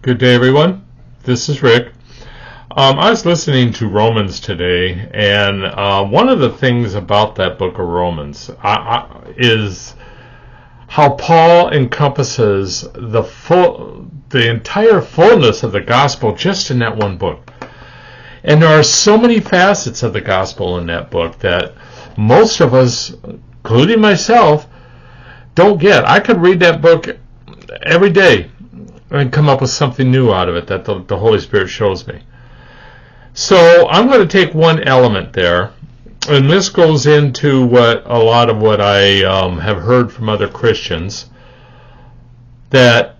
Good day, everyone. This is Rick. I was listening to Romans today, and one of the things about that book of Romans is how Paul encompasses the entire fullness of the gospel just in that one book. And there are so many facets of the gospel in that book that most of us, including myself, don't get. I could read that book every day and come up with something new out of it that the Holy Spirit shows me. So I'm going to take one element there, and this goes into a lot of what I have heard from other Christians, that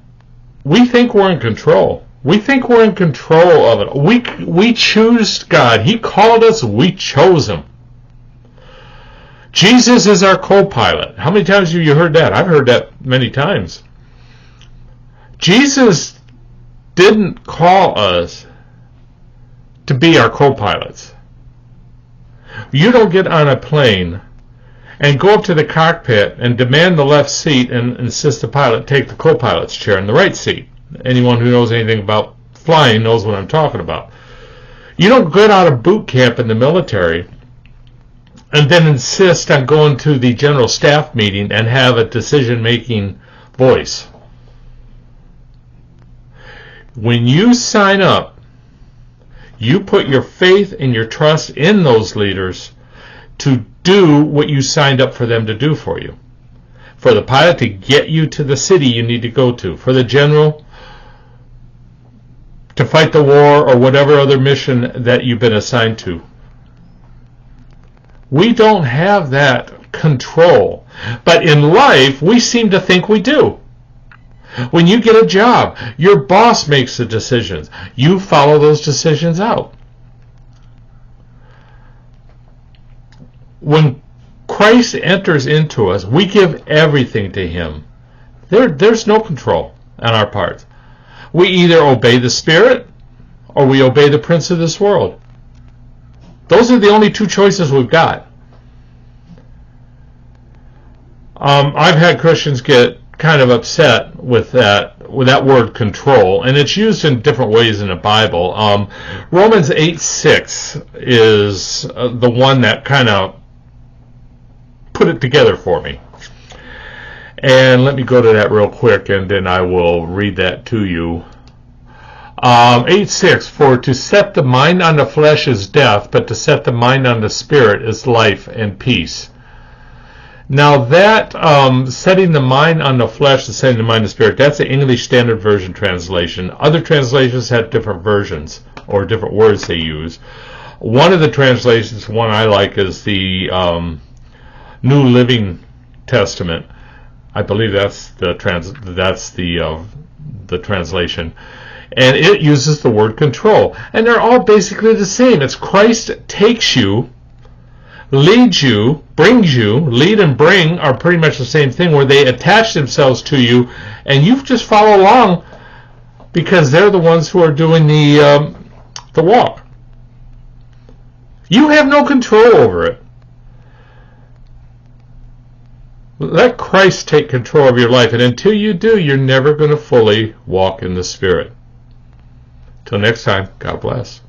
we think we're in control. We think we're in control of it. We choose God. He called us. We chose Him. Jesus is our co-pilot. How many times have you heard that? I've heard that many times. Jesus didn't call us to be our co-pilots. You don't get on a plane and go up to the cockpit and demand the left seat and insist the pilot take the co-pilot's chair in the right seat. Anyone who knows anything about flying knows what I'm talking about. You don't get out of boot camp in the military and then insist on going to the general staff meeting and have a decision-making voice. When you sign up, you put your faith and your trust in those leaders to do what you signed up for them to do for you. For the pilot to get you to the city you need to go to. For the general to fight the war or whatever other mission that you've been assigned to. We don't have that control. But in life, we seem to think we do. When you get a job, your boss makes the decisions. You follow those decisions out. When Christ enters into us, we give everything to Him. There's no control on our part. We either obey the Spirit or we obey the prince of this world. Those are the only two choices we've got. I've had Christians get kind of upset with that word control, and it's used in different ways in the Bible. Romans 8:6 is the one that kind of put it together for me. And let me go to that real quick, and then I will read that to you. 8:6, for to set the mind on the flesh is death, but to set the mind on the spirit is life and peace. Now that setting the mind on the flesh and setting the mind on the spirit, that's the English Standard Version translation. Other translations have different versions or different words they use. One of the translations, one I like, is the New Living Testament. I believe that's the translation. And it uses the word control. And they're all basically the same. It's Christ takes you, leads you, brings you. Lead and bring are pretty much the same thing, where they attach themselves to you and you just follow along because they're the ones who are doing the walk. You have no control over it. Let Christ take control of your life, and until you do, you're never going to fully walk in the Spirit. Till next time, God bless.